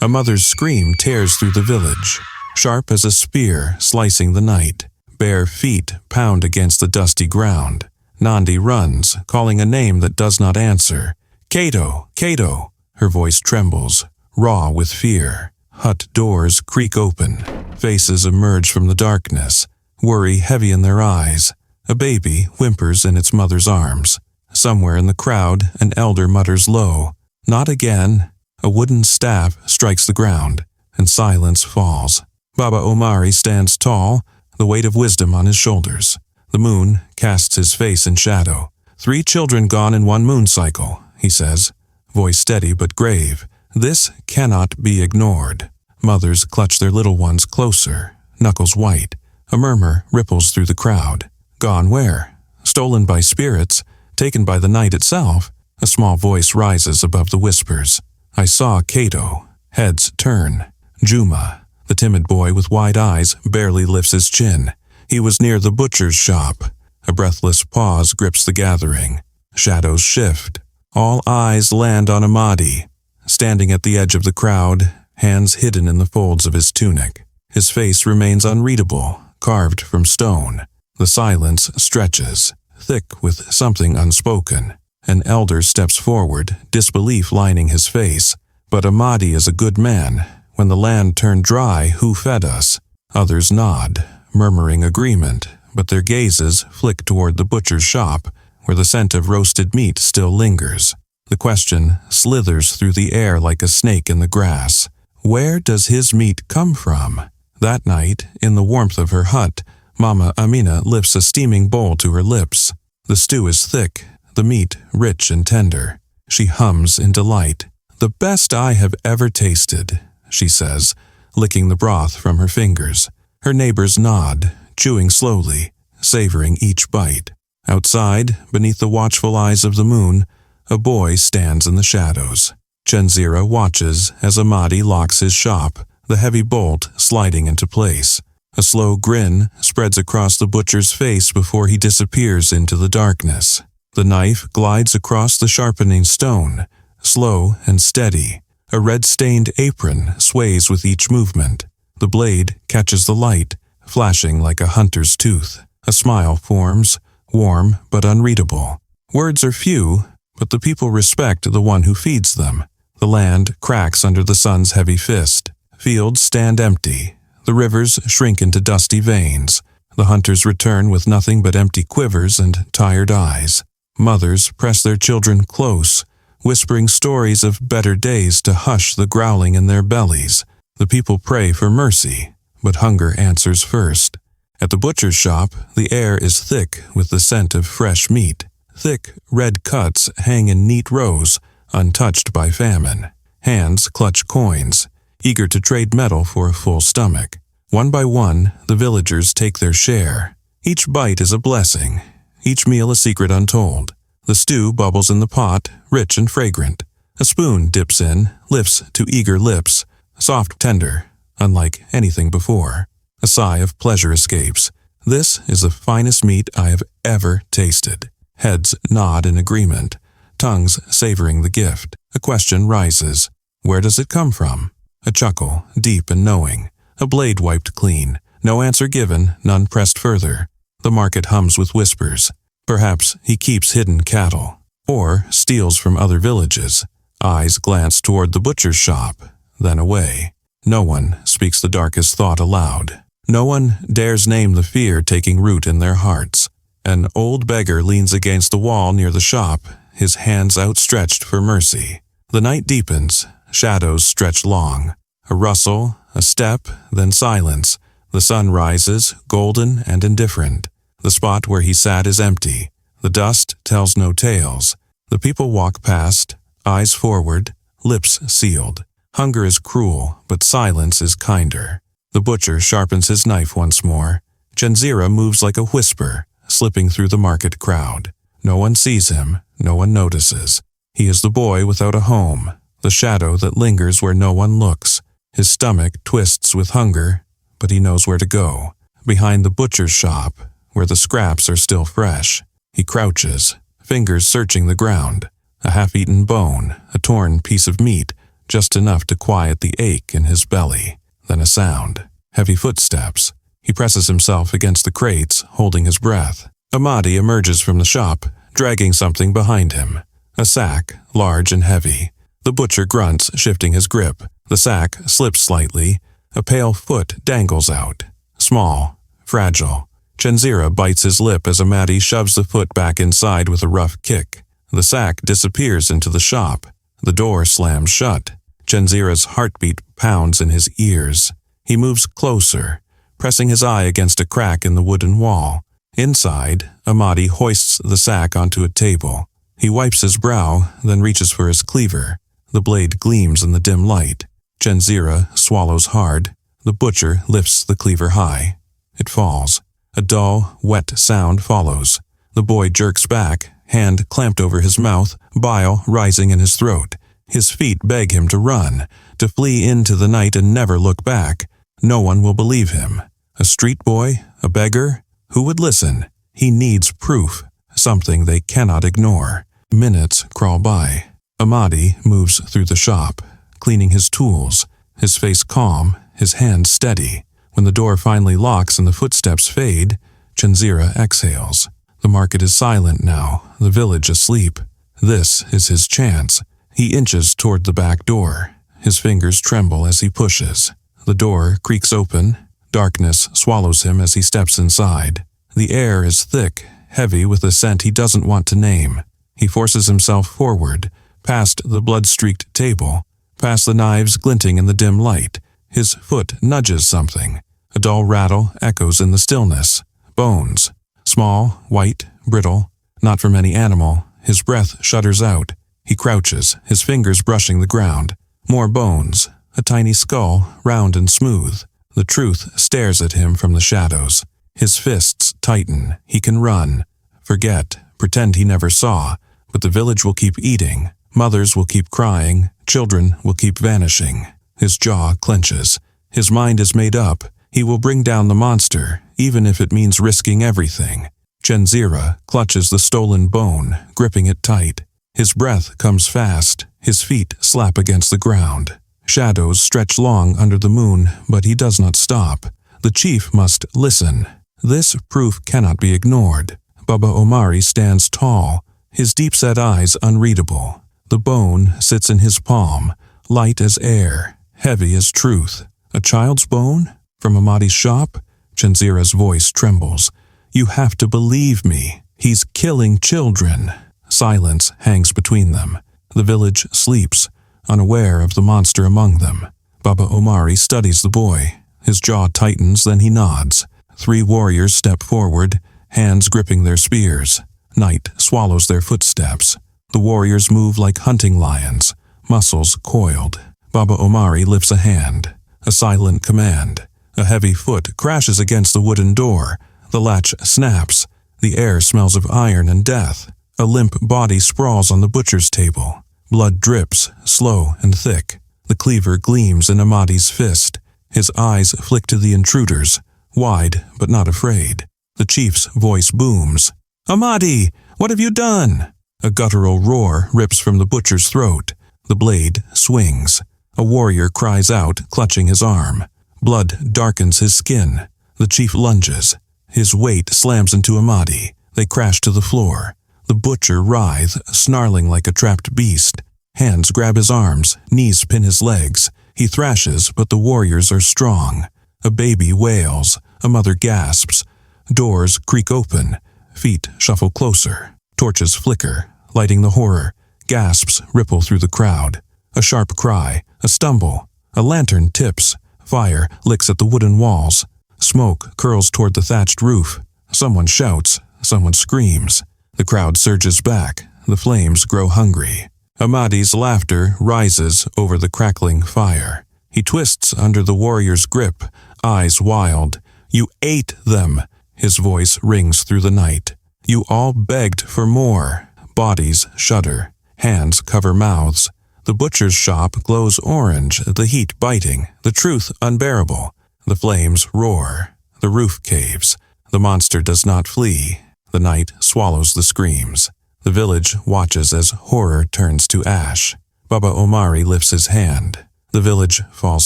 A mother's scream tears through the village, sharp as a spear slicing the night. Bare feet pound against the dusty ground. Nandi runs, calling a name that does not answer. "Cato! Cato!" Her voice trembles, raw with fear. Hut doors creak open. Faces emerge from the darkness, worry heavy in their eyes. A baby whimpers in its mother's arms. Somewhere in the crowd, an elder mutters low, "Not again." A wooden staff strikes the ground, and silence falls. Baba Omari stands tall, the weight of wisdom on his shoulders. The moon casts his face in shadow. "3 children gone in 1 moon cycle," he says, voice steady but grave. "This cannot be ignored." Mothers clutch their little ones closer, knuckles white. A murmur ripples through the crowd. Gone where? Stolen by spirits? Taken by the night itself? A small voice rises above the whispers. "I saw Cato." Heads turn. Juma, the timid boy with wide eyes, barely lifts his chin. He was near the butcher's shop. A breathless pause grips the gathering. Shadows shift. All eyes land on Amadi, standing at the edge of the crowd, hands hidden in the folds of his tunic. His face remains unreadable, carved from stone. The silence stretches, thick with something unspoken. An elder steps forward, disbelief lining his face. "But Amadi is a good man. When the land turned dry, who fed us?" Others nod, murmuring agreement, but their gazes flick toward the butcher's shop, where the scent of roasted meat still lingers. The question slithers through the air like a snake in the grass. Where does his meat come from? That night, in the warmth of her hut, Mama Amina lifts a steaming bowl to her lips. The stew is thick, the meat rich and tender. She hums in delight. "The best I have ever tasted," she says, licking the broth from her fingers. Her neighbors nod, chewing slowly, savoring each bite. Outside, beneath the watchful eyes of the moon, a boy stands in the shadows. Chenzira watches as Amadi locks his shop, the heavy bolt sliding into place. A slow grin spreads across the butcher's face before he disappears into the darkness. The knife glides across the sharpening stone, slow and steady. A red-stained apron sways with each movement. The blade catches the light, flashing like a hunter's tooth. A smile forms, warm but unreadable. Words are few, but the people respect the one who feeds them. The land cracks under the sun's heavy fist. Fields stand empty. The rivers shrink into dusty veins. The hunters return with nothing but empty quivers and tired eyes. Mothers press their children close, whispering stories of better days to hush the growling in their bellies. The people pray for mercy, but hunger answers first. At the butcher's shop, the air is thick with the scent of fresh meat. Thick, red cuts hang in neat rows, untouched by famine. Hands clutch coins, eager to trade metal for a full stomach. One by one, the villagers take their share. Each bite is a blessing, each meal a secret untold. The stew bubbles in the pot, rich and fragrant. A spoon dips in, lifts to eager lips, soft, tender, unlike anything before. A sigh of pleasure escapes. This is the finest meat I have ever tasted. Heads nod in agreement, tongues savoring the gift. A question rises. Where does it come from? A chuckle, deep and knowing. A blade wiped clean. No answer given, none pressed further. The market hums with whispers. Perhaps he keeps hidden cattle, or steals from other villages. Eyes glance toward the butcher's shop, then away. No one speaks the darkest thought aloud. No one dares name the fear taking root in their hearts. An old beggar leans against the wall near the shop, his hands outstretched for mercy. The night deepens, shadows stretch long. A rustle, a step, then silence. The sun rises, golden and indifferent. The spot where he sat is empty. The dust tells no tales. The people walk past, eyes forward, lips sealed. Hunger is cruel, but silence is kinder. The butcher sharpens his knife once more. Chenzira moves like a whisper, slipping through the market crowd. No one sees him, no one notices. He is the boy without a home, the shadow that lingers where no one looks. His stomach twists with hunger, but he knows where to go. Behind the butcher's shop, where the scraps are still fresh, he crouches, fingers searching the ground. A half-eaten bone, a torn piece of meat, just enough to quiet the ache in his belly. Then a sound. Heavy footsteps. He presses himself against the crates, holding his breath. Omoni emerges from the shop, dragging something behind him. A sack, large and heavy. The butcher grunts, shifting his grip. The sack slips slightly. A pale foot dangles out. Small, fragile. Childr bites his lip as Omoni shoves the foot back inside with a rough kick. The sack disappears into the shop. The door slams shut. Childr's heartbeat pounds in his ears. He moves closer, pressing his eye against a crack in the wooden wall. Inside, Omoni hoists the sack onto a table. He wipes his brow, then reaches for his cleaver. The blade gleams in the dim light. Childr swallows hard. The butcher lifts the cleaver high. It falls. A dull, wet sound follows. The boy jerks back, hand clamped over his mouth, bile rising in his throat. His feet beg him to run, to flee into the night and never look back. No one will believe him. A street boy? A beggar? Who would listen? He needs proof, something they cannot ignore. Minutes crawl by. Omoni moves through the shop, cleaning his tools, his face calm, his hands steady. When the door finally locks and the footsteps fade, Childr exhales. The market is silent now, the village asleep. This is his chance. He inches toward the back door. His fingers tremble as he pushes. The door creaks open. Darkness swallows him as he steps inside. The air is thick, heavy with a scent he doesn't want to name. He forces himself forward, past the blood-streaked table, past the knives glinting in the dim light. His foot nudges something. A dull rattle echoes in the stillness. Bones. Small, white, brittle. Not from any animal. His breath shudders out. He crouches, his fingers brushing the ground. More bones. A tiny skull, round and smooth. The truth stares at him from the shadows. His fists tighten. He can run. Forget. Pretend he never saw. But the village will keep eating. Mothers will keep crying. Children will keep vanishing. His jaw clenches. His mind is made up. He will bring down the monster, even if it means risking everything. Childr clutches the stolen bone, gripping it tight. His breath comes fast. His feet slap against the ground. Shadows stretch long under the moon, but he does not stop. The chief must listen. This proof cannot be ignored. Baba Omari stands tall, his deep-set eyes unreadable. The bone sits in his palm, light as air, heavy as truth. A child's bone? From Omoni's shop? Childr's voice trembles. You have to believe me. He's killing children. Silence hangs between them. The village sleeps, unaware of the monster among them. Baba Omari studies the boy. His jaw tightens, then he nods. 3 warriors step forward, hands gripping their spears. Night swallows their footsteps. The warriors move like hunting lions, muscles coiled. Baba Omari lifts a hand. A silent command. A heavy foot crashes against the wooden door. The latch snaps. The air smells of iron and death. A limp body sprawls on the butcher's table. Blood drips, slow and thick. The cleaver gleams in Omoni's fist. His eyes flick to the intruders, wide but not afraid. The chief's voice booms. Omoni, what have you done? A guttural roar rips from the butcher's throat. The blade swings. A warrior cries out, clutching his arm. Blood darkens his skin. The chief lunges. His weight slams into Omoni. They crash to the floor. The butcher writhes, snarling like a trapped beast. Hands grab his arms, knees pin his legs. He thrashes, but the warriors are strong. A baby wails. A mother gasps. Doors creak open. Feet shuffle closer. Torches flicker, lighting the horror. Gasps ripple through the crowd. A sharp cry. A stumble. A lantern tips. Fire licks at the wooden walls. Smoke curls toward the thatched roof. Someone shouts. Someone screams. The crowd surges back. The flames grow hungry. Omoni's laughter rises over the crackling fire. He twists under the warrior's grip, eyes wild. You ate them. His voice rings through the night. You all begged for more. Bodies shudder. Hands cover mouths. The butcher's shop glows orange, the heat biting, the truth unbearable. The flames roar. The roof caves. The monster does not flee. The night swallows the screams. The village watches as horror turns to ash. Baba Omari lifts his hand. The village falls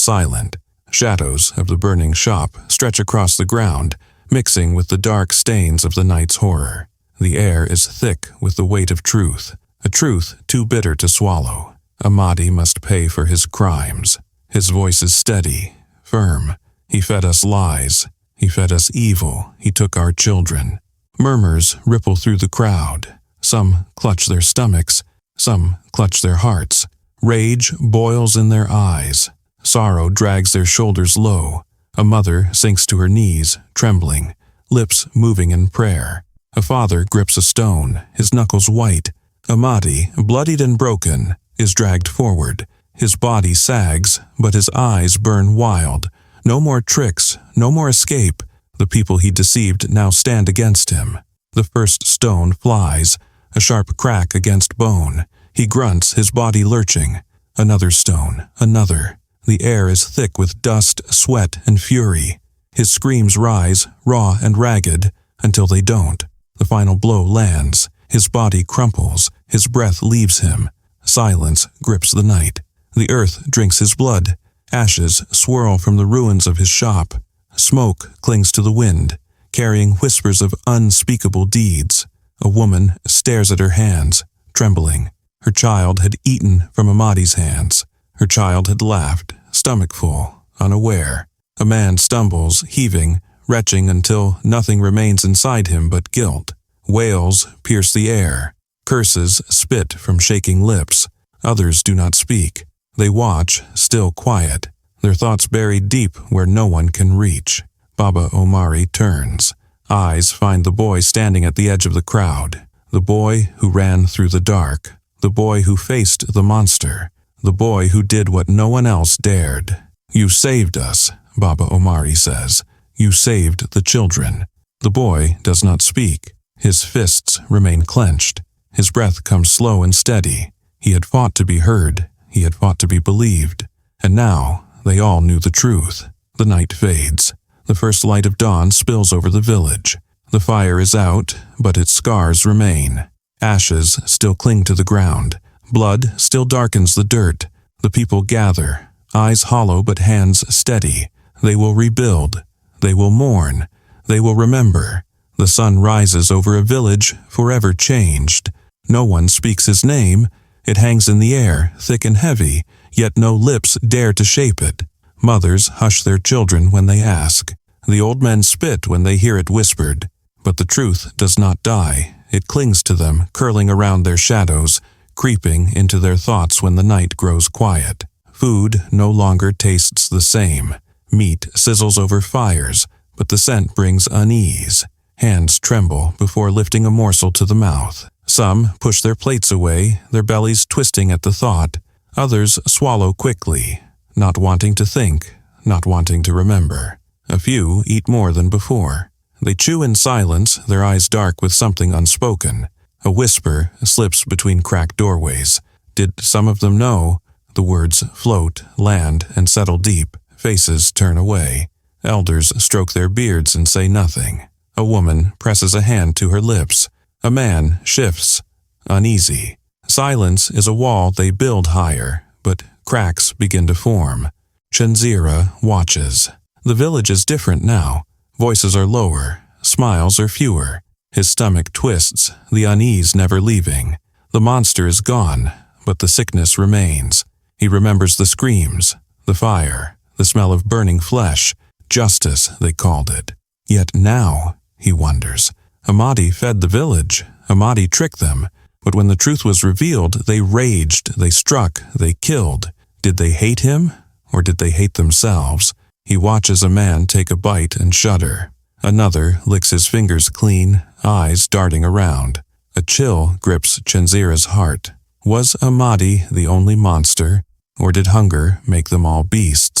silent. Shadows of the burning shop stretch across the ground, mixing with the dark stains of the night's horror. The air is thick with the weight of truth, a truth too bitter to swallow. Amadi must pay for his crimes. His voice is steady, firm. He fed us lies. He fed us evil. He took our children. Murmurs ripple through the crowd. Some clutch their stomachs. Some clutch their hearts. Rage boils in their eyes. Sorrow drags their shoulders low. A mother sinks to her knees, trembling, lips moving in prayer. A father grips a stone, his knuckles white. Amadi, bloodied and broken, is dragged forward. His body sags, but his eyes burn wild. No more tricks, no more escape. The people he deceived now stand against him. The first stone flies, a sharp crack against bone. He grunts, his body lurching. Another stone, another. The air is thick with dust, sweat, and fury. His screams rise, raw and ragged, until they don't. The final blow lands. His body crumples. His breath leaves him. Silence grips the night. The earth drinks his blood. Ashes swirl from the ruins of his shop. Smoke clings to the wind, carrying whispers of unspeakable deeds. A woman stares at her hands, trembling. Her child had eaten from Amadi's hands. Her child had laughed, stomach full, unaware. A man stumbles, heaving, retching until nothing remains inside him but guilt. Wails pierce the air. Curses spit from shaking lips. Others do not speak. They watch, still quiet, their thoughts buried deep where no one can reach. Baba Omari turns. Eyes find the boy standing at the edge of the crowd. The boy who ran through the dark. The boy who faced the monster. The boy who did what no one else dared. "You saved us," Baba Omari says. "You saved the children." The boy does not speak. His fists remain clenched. His breath comes slow and steady. He had fought to be heard. He had fought to be believed. And now they all knew the truth. The night fades. The first light of dawn spills over the village. The fire is out, but its scars remain. Ashes still cling to the ground. Blood still darkens the dirt. The people gather, eyes hollow but hands steady. They will rebuild. They will mourn. They will remember. The sun rises over a village forever changed. No one speaks his name. It hangs in the air, thick and heavy, yet no lips dare to shape it. Mothers hush their children when they ask. The old men spit when they hear it whispered. But the truth does not die. It clings to them, curling around their shadows, creeping into their thoughts when the night grows quiet. Food no longer tastes the same. Meat sizzles over fires, but the scent brings unease. Hands tremble before lifting a morsel to the mouth. Some push their plates away, their bellies twisting at the thought. Others swallow quickly, not wanting to think, not wanting to remember. A few eat more than before. They chew in silence, their eyes dark with something unspoken. A whisper slips between cracked doorways. Did some of them know? The words float, land, and settle deep. Faces turn away. Elders stroke their beards and say nothing. A woman presses a hand to her lips. A man shifts, uneasy. Silence is a wall they build higher, but cracks begin to form. Chenzira watches. The village is different now. Voices are lower, smiles are fewer. His stomach twists, the unease never leaving. The monster is gone, but the sickness remains. He remembers the screams, the fire, the smell of burning flesh. Justice, they called it. Yet now, he wonders, Amadi fed the village. Amadi tricked them. But when the truth was revealed, they raged, they struck, they killed. Did they hate him, or did they hate themselves? He watches a man take a bite and shudder. Another licks his fingers clean, eyes darting around. A chill grips Chenzira's heart. Was Amadi the only monster, or did hunger make them all beasts?